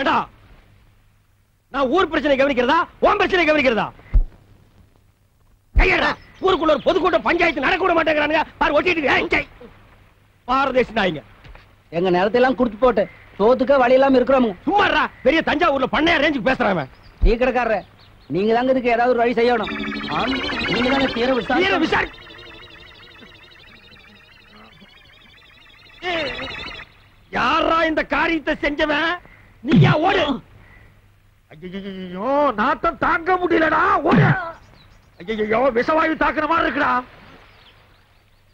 ஏடா நான் ஊர் பிரச்சனை கவனிக்கிறதா உன் பிரச்சனை கவனிக்கிறதா? கையடா, ஊருக்குள்ள ஒரு பொதுக்கூட்டம் பஞ்சாயத்து நடக்க விட மாட்டேங்கிறானுங்க. பாரு ஒட்டிட்டு பாரதேசி நாய்ங்க. எங்க நிலத்தையெல்லாம் குடுத்து போட்டு சோத்துக்க வழி இல்லாம இருக்கிறோம். சும்மாறா, பெரிய தஞ்சாவூர்ல பண்ணையா ரேஞ்சுக்கு பேசுறாங்க. டீ கடைக்காரர, நீங்க தாங்க இதுக்கு ஏதாவது ஒரு வழி செய்யணும். நீங்க தாங்க தீர விசாரி. யாரா இந்த காரியத்தை செஞ்சவன்? நீயா ஓடு. ஐயோ, நாத்தம் தாங்க முடியலடா, ஓடு. ஐயோ, விஷவாயு தாக்குற மாதிரி இருக்குடா.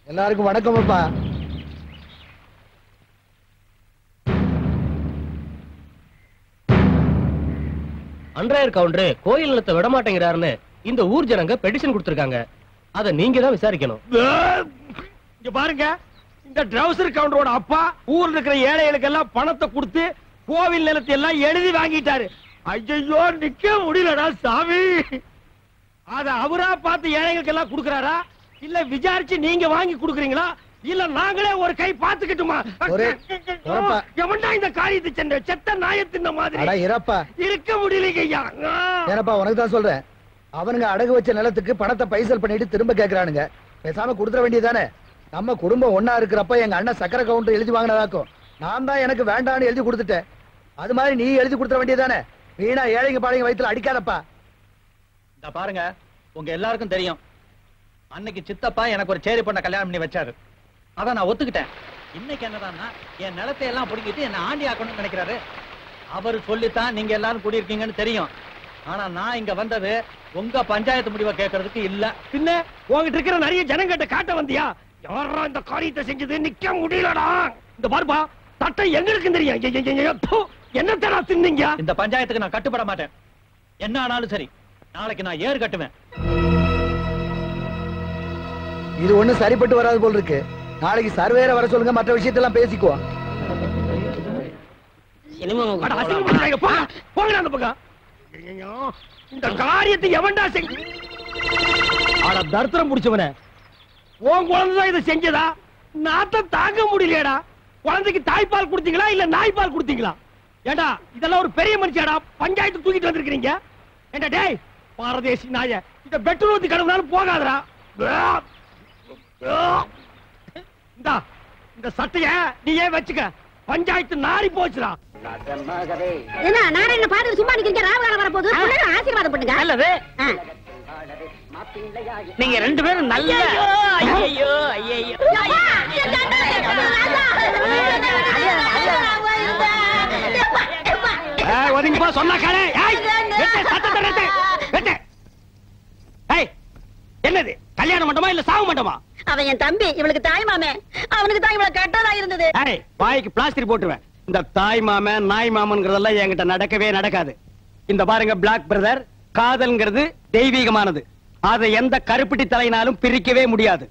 எல்லாருக்கும் வணக்கம் அப்பா. அன்றாயர் கவுண்டர் கோயில் நிலத்தை விட மாட்டேங்கிறாருன்னு இந்த ஊர் ஜனங்க பெட்டிஷன் கொடுத்திருக்காங்க. அத நீங்க தான் விசாரிக்கணும். இங்க பாருங்க, இந்த ட்ரவுசர் கவுண்டரோட அப்பா ஊர்ல இருக்கிற ஏழைகளுக்கு எல்லாம் பணத்தை கொடுத்து கோவில் நிலத்தை எல்லாம் எழுதி வாங்கிட்டாரு. ஐயோ, நிக்க முடியலடா சாமி. அத அவரா பார்த்து ஏழைகளுக்கு எல்லாம் கொடுக்கறாரா, இல்ல விசாரிச்சு நீங்க வாங்கி கொடுக்கறீங்களா, இல்ல நாங்களே ஒரு கை பாத்துக்கிட்டுமா? எவன்டா இந்த காரியத்தை சென்ற செத்த நாயத்தின் மாதிரி இருக்க முடியலையா? ஏனப்பா உனக்கு தான் சொல்றேன். அவனுங்க அடகு வச்ச நிலத்துக்கு பணத்தை பைசல் பண்ணிட்டு திரும்ப கேக்குறானுங்க. பேசாம கொடுத்துட வேண்டியதானே? நம்ம குடும்பம் ஒன்னா இருக்கிறப்ப எங்க அண்ணன் சக்கரை கவுண்டர் எழுதி வாங்கினதாக்கும். நான் தான் எனக்கு வேண்டான்னு எழுதி கொடுத்துட்டேன். அது மாதிரி நீ எழுதி கொடுத்துட வேண்டியதானே? வீணா ஏழைங்க பாளைங்க வயித்துல அடிக்காதப்பா. இந்த பாருங்க, உங்க எல்லாருக்கும் தெரியும், அன்னைக்கு சித்தப்பா எனக்கு ஒரு சேரி பொண்ண கல்யாணம் பண்ணி வச்சாரு. அதான் நான் ஒத்துக்கிட்டேன். இன்னைக்கு என்னதான்னா என் நிலத்தை எல்லாம் பிடிக்கிட்டு என்ன ஆண்டி ஆக்கணும்னு நினைக்கிறாரு. அவரு சொல்லித்தான் நீங்க எல்லாரும் குடியிருக்கீங்கன்னு தெரியும். ஆனா நான் இங்க வந்தது உங்க பஞ்சாயத்து முடிவை கேட்கறதுக்கு இல்ல. பின்ன உங்ககிட்ட இருக்கிற நிறைய ஜனங்கிட்ட காட்ட வந்தியா? யாரா இந்த காரியத்தை செஞ்சது? நிக்க முடியலடா. இந்த பாருப்பா, தட்டை எங்களுக்கு தெரியும். என்னத்தடா தின்னீங்க? இந்த பஞ்சாயத்துக்கு நான் கட்டுப்பட மாட்டேன். என்ன ஆனாலும் சரி, நாளைக்கு நான் ஏறு கட்டுவேன். இது ஒண்ணு சரிப்பட்டு வராது போல் இருக்கு. நாளைக்கு சர்வேர வர சொல்லுங்க, மற்ற விஷயத்தெல்லாம் பேசிக்குவோம். இந்த காரியத்தை எவன்டா செஞ்ச? தர்த்தரம் முடிச்சவன, உன் குழந்தைதான் இதை செஞ்சதா? நாத்தம் தாங்க முடியலடா. குழந்தைக்கு தாய்ப்பால் கொடுத்தீங்களா இல்ல நாய்ப்பால் கொடுத்தீங்களா? ஏண்டா, இதெல்லாம் ஒரு பெரிய மனுஷியாடா, பஞ்சாயத்து தூக்கிட்டு வந்திருக்கீங்க. ஏண்டா டேய் பாரதேசி நாய, இத பெட்ரோல் ஊத்தி கடவுளாலும் போகாதடா. இந்த சட்டைய நீயே வச்சுக்க. பஞ்சாயத்து நாரி போச்சுடா. என்ன நாராயண பாத்து சும்மா நிக்கிறீங்க? ராவகாலம் வர போகுது, ஆசீர்வாதம் பண்ணுங்க. நல்லது. நீங்க ரெண்டு பேரும் நல்ல. ஐயோ ஐயோ, ஒதுங்கப்பா சொன்னா காலே. என்னது கல்யாண மண்டபமா இல்ல சாவு மண்டபமா? அவன் என் தம்பி, இவளுக்கு தாய் மாமே. அவனுக்கு தான் இவ்வளவு கெட்டதா இருந்தது. வாய்க்கு பிளாஸ்டிக் போட்டுருவேன். இந்த தாய் மாமன் நாய் மாமன்கிறதெல்லாம் என்கிட்ட நடக்கவே நடக்காது. இந்த பாருங்க பிளாக் பிரதர், காதல்ங்கிறது தெய்வீகமானது. அதை எந்த கருப்பிட்டி தலையினாலும் பிரிக்கவே முடியாது.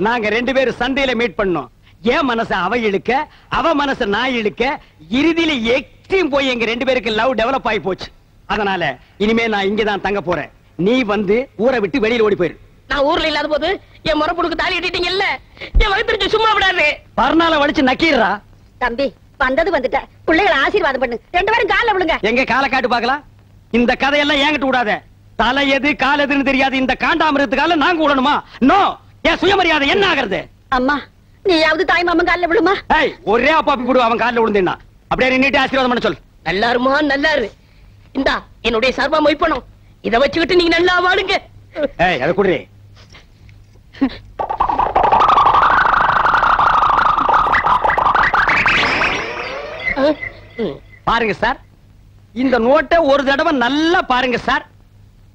நாங்க ரெண்டு பேரும் சண்டையில மீட் பண்ணோம். என் மனச அவ இழுக்க, அவ மனச நான் இழுக்க, இறுதியில எக்ஸ்ட்ரீம் போய் எங்க ரெண்டு பேருக்கு லவ் டெவலப் ஆகி போச்சு. அதனால இனிமே நான் இங்கதான் தங்க போறேன். நீ வந்து ஊரை விட்டு வெளியில ஓடி போயிரு. நான் ஊர்ல இல்லாத போது என் முறப்புடுக்கு தாலி கட்டிட்டீங்க இல்ல, என் வயிற்று சும்மா விடாது. பர்னால வலிச்சு நக்கீரா. தம்பி வந்தது வந்துட்ட, பிள்ளைகளை ஆசீர்வாதம் பண்ணு. ரெண்டு பேரும் கால விழுங்க. எங்க காலை காட்டு பாக்கலாம். இந்த கதையெல்லாம் ஏங்கிட்டு விடாத. தலை எது கால் எதுன்னு தெரியாது இந்த காண்டாமிருத்துக்கால நாங்க விடணுமா? நோ. என் சுயமரியாதை என்ன ஆகிறது? அம்மா நீயாவது தாய் மாமன் காலில் விழுமா? ஒரே அப்பாப்பி போடு, அவன் காலில் விழுந்தா. அப்படியே நின்னுட்டு ஆசீர்வாதம் பண்ண சொல். நல்லாருமா? நல்லாரு. இந்தா என்னுடைய சர்வ மொய்ப்பணும். இதை வச்சுக்கிட்டு நீங்க நல்லா வாழுங்க. அதை குடுறே. பாருங்க சார், இந்த நோட்டை ஒரு தடவை நல்லா பாருங்க சார்.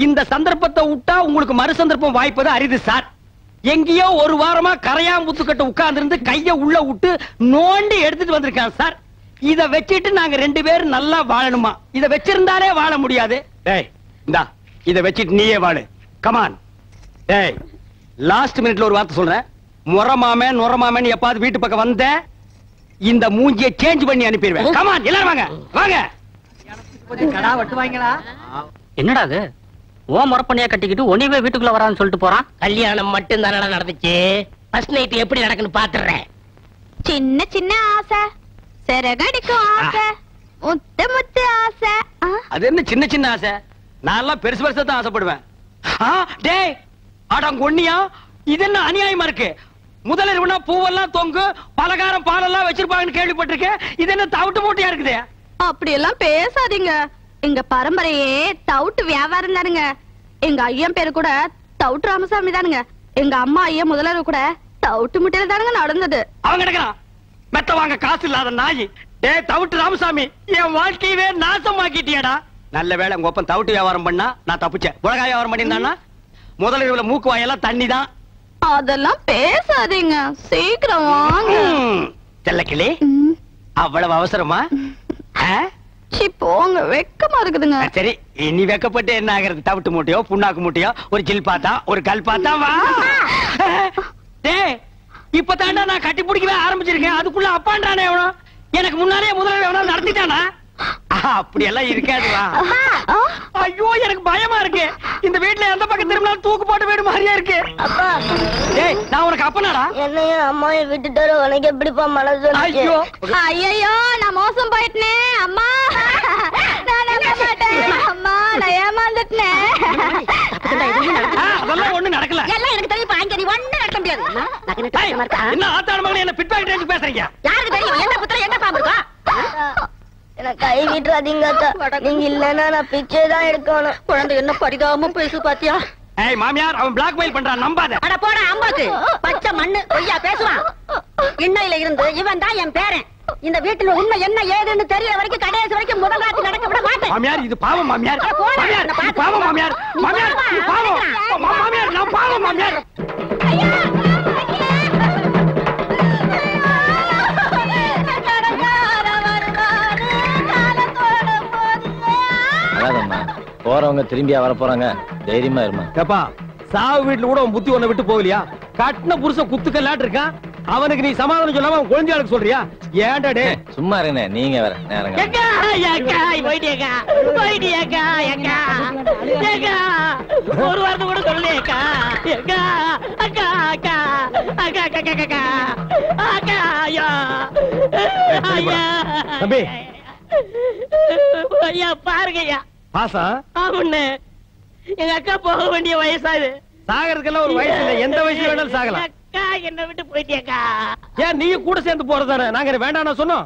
இந்த சந்தர்ப்பத்தை விட்டா உங்களுக்கு மறு சந்தர்ப்பம் வாய்ப்பது அரிது சார். எங்கேயோ ஒரு வாரமா கரையாம்புத்துக்கிட்ட உட்கார்ந்து இருந்து கைய உள்ள விட்டு நோண்டி எடுத்துட்டு வந்திருக்கான் சார். இத வச்சிட்டு நாங்க ரெண்டு பேரும் நல்லா வாழணுமா? இத வச்சிருந்தாலே வாழ முடியாது. டேய் இந்தா, இத வச்சிட்டு நீயே வாழு. கமான். டேய் லாஸ்ட் மினிட்ல ஒரு வார்த்தை சொல்றேன். முறமாமே நுறமாமேன்னு எப்பாவது வீட்டு பக்கம் வந்த இந்த மூஞ்சியை சேஞ்ச் பண்ணி அனுப்பிடுவேன். கமான் எல்லாரும் வாங்க வாங்க. கடா வட்டு வாங்கடா. என்னடா அது? ஓ முறப்பண்ணியா கட்டிக்கிட்டு ஒனிவே வீட்டுக்குள்ள வரான்னு சொல்லிட்டு போறான். கல்யாணம் மட்டும் தானடா நடந்துச்சு. ஃபர்ஸ்ட் நைட் எப்படி நடக்குன்னு பாத்துறேன். சின்ன சின்ன ஆசை, சிறகடிக்கும் ஆசை, முத்து முத்து ஆசை. அது என்ன சின்ன சின்ன ஆசை? நான் பெருசு பெருசா தான் ஆசைப்படுவேன். டேய் அடங்கொன்னியா, இது என்ன அநியாயமா இருக்கு? முதலிரவுனா பூவெல்லாம் தொங்கு, பலகாரம் பாலெல்லாம் வச்சிருப்பாங்கன்னு கேள்விப்பட்டிருக்கேன். இது என்ன தவிட்டு மூட்டையா இருக்குது? அப்படி எல்லாம் பேசாதீங்க. எங்க பரம்பரையே தவுட்டு வியாபாரம் தானுங்க. எங்க ஐயன் பேரு கூட தவுட்டு ராமசாமி தானுங்க. எங்க அம்மா ஐயா முதலர் கூட தவுட்டு முட்டையில தானுங்க நடந்தது. அவங்க கிடக்குறான் மெத்த வாங்க காசு இல்லாத நாயி. டேய் தவிட்டு ராமசாமி, என் வாழ்க்கையவே நாசமாக்கிட்டியடா. நல்ல வேளை உங்க ஒப்பன் தவிட்டு வியாபாரம் பண்ணா நான் தப்பிச்சேன். உலகாய வியாபாரம் பண்ணியிருந்தான்னா முதலிரவுல மூக்கு வாயெல்லாம் தண்ணி தான். அதெல்லாம் பேசாதீங்க, சீக்கிரம் வாங்க. செல்லக்கிளி, அவ்வளவு அவசரமா? சி போங்க, வெக்கமா இருக்குதுங்க. சரி, நீ வெக்கப்பட்டு என்ன ஆகிறது? தவிட்டு மூட்டையோ புண்ணாக்கு மூட்டையோ ஒரு ஜில் பாத்தா ஒரு கல் பாத்தா வா. டேய் இப்பதாண்டா நான் கட்டி பிடிக்கவே ஆரம்பிச்சிருக்கேன், அதுக்குள்ள அப்பாண்டானே எவனோ எனக்கு முன்னாலே முதல்ல எவனோ நடத்திட்டானா? அப்படி எல்லாம் இருக்காதுவா. ஐயோ எனக்கு பயமா இருக்கு. இந்த வீட்டுல எந்த பக்கம் திரும்பினாலும் தூக்கு போட்டு வீடு மாதிரியா இருக்கு. டேய் நான் உனக்கு அப்பனாடா? என்னையும் அம்மாவை விட்டுட்டு உனக்கு எப்படிப்பா மனசு? ஐயோ ஐயோ, நான் மோசம் போயிட்டேனே அம்மா. நான் நம்ப மாட்டேன் அம்மா, நான் ஏமாந்துட்டேன். அதெல்லாம் ஒண்ணு நடக்கல. எல்லாம் எனக்கு தெரியும். பாங்க நீ ஒண்ணு நடக்க முடியாது. என்ன ஆத்தாட மகளே, என்ன பிட்பாக்கெட் ரேஞ்ச் பேசுறீங்க? யாருக்கு தெரியும் என்ன புத்திர என்ன பாம்பு இருக்கா? எனக்கு கை விட்டுறாதீங்க. நீங்க இல்லன்னா நான் பிச்சை தான் எடுக்கணும். குழந்தை என்ன பரிதாபமா பேசு பாத்தியா? ஏய் மாமியார், அவன் பிளாக்மெயில் பண்றான், நம்பாத. அட போடா அம்மாக்கு பச்சை மண்ணு பொய்யா பேசுவான். இன்னையில இருந்து இவன் தான் என் பேரன். இந்த வீட்டுல உண்மை என்ன ஏதுன்னு தெரியற வரைக்கும் கடைசி வரைக்கும் முதல் ராத்தி நடக்க விட மாட்டேன். மாமியார் இது பாவம் மாமியார். மாமியார் இது பாவம் மாமியார். மாமியார் இது பாவம். மாமியார் நான் பாவம் மாமியார். போறவங்க திரும்பியா வர போறாங்க, தைரியமா இருமா. ஏப்பா சாவு வீட்டுல கூட உன் புத்தி ஒண்ணு விட்டு போகலையா? கட்டின புருஷன் குத்துக்கல்லாட்டு இருக்கான், அவனுக்கு நீ சமாதானம் சொல்லாம அவன் குழந்தையாளுக்கு சொல்றியா? ஏன்டா டே சும்மா இருங்க, நீங்க வேற நேரங்க. ஒரு வாரத்தை கூட சொல்லலையேக்கா. தம்பி ஐயா பாருங்கய்யா. பாசா ஆமாண்ணே, எங்க அக்கா போக வேண்டிய வயசாது. சாகறதுக்கெல்லாம் ஒரு வயசு இல்ல, எந்த வயசுல வேணாலும் சாகலாம். அக்கா என்ன விட்டு போயிட்டியக்கா. ஏன் நீ கூட சேர்ந்து போறதானே? நாங்க வேண்டாம் சொன்னோம்.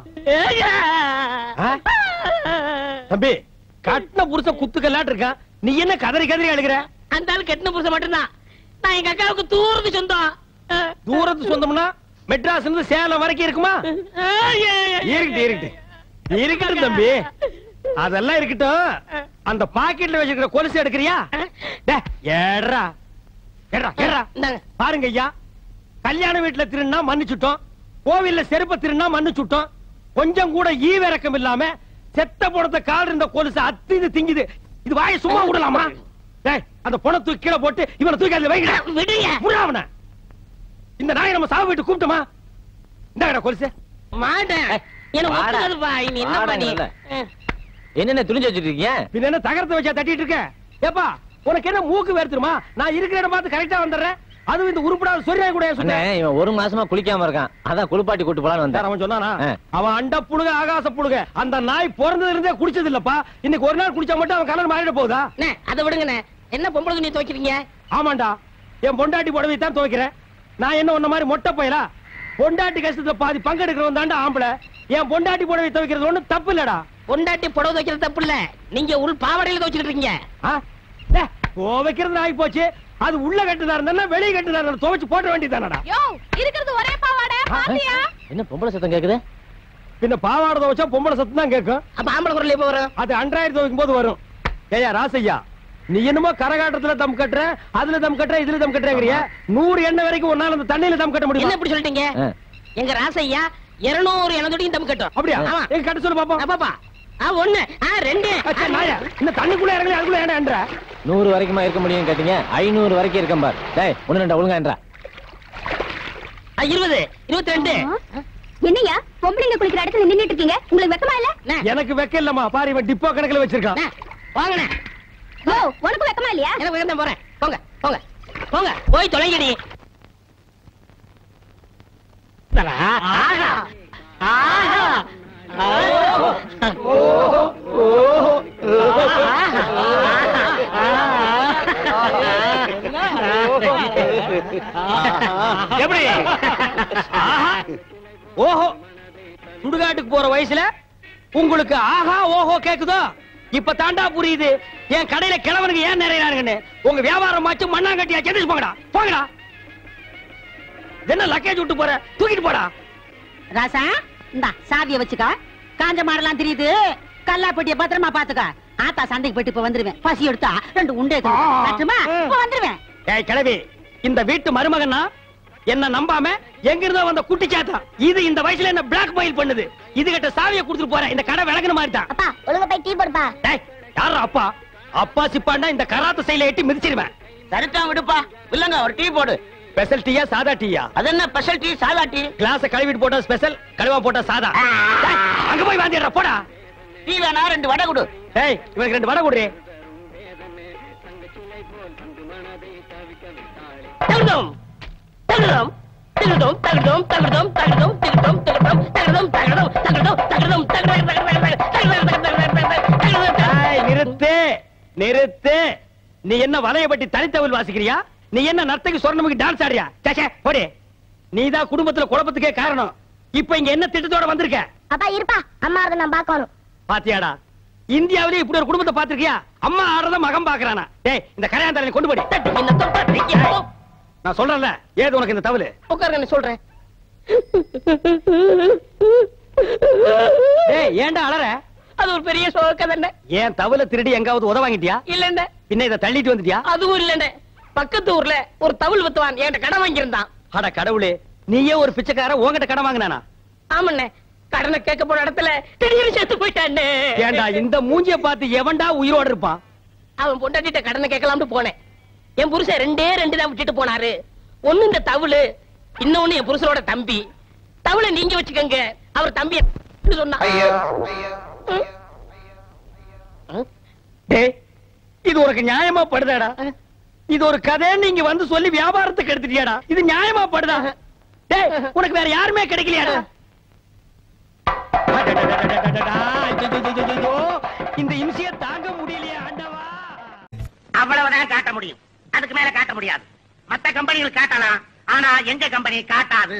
தம்பி கட்டின புருஷன் குத்துக்கல்லாட்டு இருக்கான், நீ என்ன கதறி கதறி அழுகிற? அந்த ஆள் கட்டின புருஷன் மட்டும்தான். நான் எங்க அக்காவுக்கு தூரத்து சொந்தம். தூரத்து சொந்தம்னா மெட்ராஸ்ல இருந்து சேலம் வரைக்கும் இருக்குமா? இருக்கட்டும் தம்பி, அதெல்லாம் இருக்கட்டும். அந்த பாக்கெட்ல வச்சிருக்கிற கொலுசு எடுக்கிறியா? பாருங்க ஐயா, கல்யாண வீட்டுல திருநா மன்னிச்சுட்டோம், கோவில்ல செருப்ப திருநா மன்னிச்சுட்டோம். கொஞ்சம் கூட ஈவிரக்கம் இல்லாம செத்த பணத்தை கால் இருந்த கொலுசு அத்திது திங்குது. இது வாயை சும்மா விடலாமா? அந்த பணம் தூக்கி கீழே போட்டு இவனை தூக்கி அதுல வைக்கிறேன். இந்த நாயை நம்ம சாவு வீட்டு கூப்பிட்டோமா? இந்த கொலுசு மாட்டேன். என்னென்ன துணிஞ்சு வச்சிட்டு இருக்கீங்க? பின்ன என்ன தகரத்தை வச்சா தட்டிட்டு இருக்க? ஏப்பா உனக்கு என்ன மூக்கு வேர்த்துமா? நான் இருக்கிற இடம் பார்த்து கரெக்டா வந்துடுறேன். அதுவும் இந்த உருப்படாத சொரியா கூட சொன்னேன். இவன் ஒரு மாசமா குளிக்காம இருக்கான், அதான் குளிப்பாட்டி கூட்டு போலான்னு வந்தேன். அவன் சொன்னானா? அவன் அண்ட புழுக ஆகாச புழுக. அந்த நாய் பிறந்ததுல இருந்தே குடிச்சது இல்லப்பா. இன்னைக்கு ஒரு நாள் குடிச்சா மட்டும் அவன் கலர் மாறிட போகுதா? அதை விடுங்கண்ணே. என்ன பொம்பளை துணி துவைக்கிறீங்க? ஆமாண்டா, என் பொண்டாட்டி புடவை தான் துவைக்கிறேன். நான் என்ன உன்ன மாதிரி மொட்டை போயலா? பொண்டாட்டி கஷ்டத்துல பாதி பங்கெடுக்கிறவன் தாண்டா ஆம்பளை. என் பொண்டாட்டி புடவை துவைக்கிறது ஒண்ணு தப்பு இல்லடா. பொண்டாட்டி புடவை துவைக்கிறது தப்பு இல்ல, நீங்க உள் பாவாடையில துவைச்சிட்டு இருக்கீங்க. துவைக்கிறது ஆகி போச்சு. அது உள்ள கட்டுதா இருந்தா வெளியே கட்டுதா இருந்தா துவைச்சு போட வேண்டியதானடா. இருக்கிறது ஒரே பாவாடை பாத்தியா? என்ன பொம்பளை சத்தம் கேக்குது? பின்ன பாவாடை துவைச்சா பொம்பளை சத்தம் தான் கேட்கும். அப்ப ஆம்பளை குரல் எப்ப வரும்? அது அன்றாயிரம் துவைக்கும் போது வரும். ஏயா ராசையா, நீ என்னமோ கரகாட்டத்துல தம் கட்டுற, அதுல தம் கட்டுற, இதுல தம் கட்டுறங்கிறிய. 100 எண்ணெய் வரைக்கும் ஒரு நாள் அந்த தண்ணியில தம் கட்ட முடியும். என்ன இப்படி சொல்லிட்டீங்க? எங்க ராசையா 200 எண்ணெய் தம் கட்டும். அப்படியா? எங்க கட்ட சொல்லு பாப்போம். பாப்பா 1 2 இந்த தண்ணிக்குள்ள இறங்கி அதுக்குள்ள ஏன்டா 100 வரைக்குமா இருக்க முடியும் கேட்டீங்க? 500 வரைக்கும் இருக்கேன் பார். டேய் 1 2 ஒழுங்கா என்றா. 20 22. என்னையா பொம்பளைங்க குளிக்கிற இடத்துல நின்னுட்டு இருக்கீங்க? உங்களுக்கு வெக்கமா இல்ல? எனக்கு வெக்க இல்லம்மா. பாரு இவன் டிப்போ கணக்குல வச்சிருக்கான். வாங்கண்ணே. ஓ உனக்கு வெக்கமா இல்லையா? எனக்கு வெக்கம் போறேன். போங்க போங்க போங்க, போய் தொலைங்கடி. எப்படி ஓஹோ சுடுகாட்டுக்கு போற வயசுல உங்களுக்கு ஆஹா ஓஹோ கேக்குதோ? இப்ப தாண்டா புரியுது என் கடையில கிழவனுக்கு ஏன் நிறையறானுங்கன்னு. உங்க வியாபாரம் ஆச்சு மண்ணாங்கட்டியா செஞ்சு போங்கடா போங்கடா. என்ன லக்கேஜ் விட்டு போற தூக்கிட்டு போடா. ராசா இந்த சாவிய வச்சுக்க. காஞ்ச மாடலாம் தெரியுது. கல்லா பெட்டிய பத்திரமா பாத்துக்க. ஆத்தா சண்டைக்கு போயிட்டு இப்ப வந்துருவேன். பசி எடுத்தா 2 உண்டை கட்டுமா வந்துருவேன். ஏய் கிழவி, இந்த வீட்டு மருமகன்னா என்ன நம்பாம எங்க இருந்தோ வந்த குட்டி சாத்தா இது இந்த வயசுல என்ன பிளாக் மெயில் பண்ணுது. இது கிட்ட சாவியை கொடுத்துட்டு போறேன். இந்த கடை விளக்குன மாதிரி தான். அப்பா ஒழுங்கா போய் டீ போடுப்பா. டேய் யாரா அப்பா? அப்பா சிப்பாண்டா இந்த கராத்த சைல எட்டி மிதிச்சிடுவேன். சரிதான் விடுப்பா. இல்லங்க ஒரு டீ போடு. ஸ்பெஷல் டீயா சாதா டீயா? அது என்ன ஸ்பெஷல் டீ சாதா டீ? கிளாஸ் கழுவிட்டு போட்டா ஸ்பெஷல், கழுவா போட்டா சாதா. டேய், அங்க போய் வாந்திடுறா போடா. டீ வேணா 2 வடை கொடு. டேய் இவனுக்கு 2 வடை குடுறே. தகுதம் தகுதம் தகுதம் தகுதம் தகுதம் தகுதம் தகுதம் தகுதம் தகுதம் தகுதம் தகுதம் தகுதம். டேய் நிறுத்து நிறுத்து. நீ என்ன வலையபட்டி தனித்தவள் வாசிக்கிறியா? நீ என்ன நர்த்தகி சொர்ணமுக்கு டான்ஸ் ஆடுறியா? சே போடி. நீதான் குடும்பத்துல குழப்பத்துக்கே காரணம். இப்ப இங்க என்ன திட்டத்தோட வந்திருக்க? அப்பா இருப்பா, அம்மா அதை நான் பார்க்கணும். பாத்தியாடா, இந்தியாவிலே இப்படி ஒரு குடும்பத்தை பாத்திருக்கியா? அம்மா ஆடுறத மகன் பாக்குறானா? டேய் இந்த கரையாந்தரனை கொண்டு போடி. நான் சொல்றேன்ல, ஏது உனக்கு இந்த தவளு? உட்காருங்க சொல்றேன். டேய் ஏன்டா அலற? அது ஒரு பெரிய சோக தானே. ஏன் தவளை திருடி எங்காவது உத வாங்கிட்டியா? இல்லண்ட. பின்ன இத தள்ளிட்டு வந்துட்டியா? அதுவும் இல்லண்ட. பக்கத்து ஊர்ல ஒரு தவுள் வித்துவான் என்கிட்ட கடன் வாங்கியிருந்தான். அட கடவுளே, நீயே ஒரு பிச்சைக்கார உன்கிட்ட கடன் வாங்கினானா? ஆமண்ணே, கடனை கேட்க போற இடத்துல திடீர்னு செத்து போயிட்டானே. ஏண்டா இந்த மூஞ்சிய பார்த்து எவன்டா உயிரோட இருப்பான்? அவன் பொண்டாட்டிட்ட கடனை கேட்கலாம்னு போனேன். என் புருஷன் 2 தான் விட்டுட்டு போனாரு. ஒண்ணு இந்த தவுளு, இன்னொன்னு என் புருஷனோட தம்பி. தவுளை நீங்க வச்சுக்கங்க, அவர் தம்பி சொன்னா. டேய் இது உனக்கு நியாயமா படுதாடா? இது ஒரு கதை நீங்க வந்து சொல்லி வியாபாரத்துக்கு எடுத்துட்டியாடா? இது நியாயமா படுதா? டேய் உனக்கு வேற யாருமே கிடைக்கலையாடா? இந்த இம்சையை தாங்க முடியலையா ஆண்டவா? அவ்வளவுதான் காட்ட முடியும், அதுக்கு மேல காட்ட முடியாது. மத்த கம்பெனிகள் காட்டலாம், ஆனா எங்க கம்பெனி காட்டாது.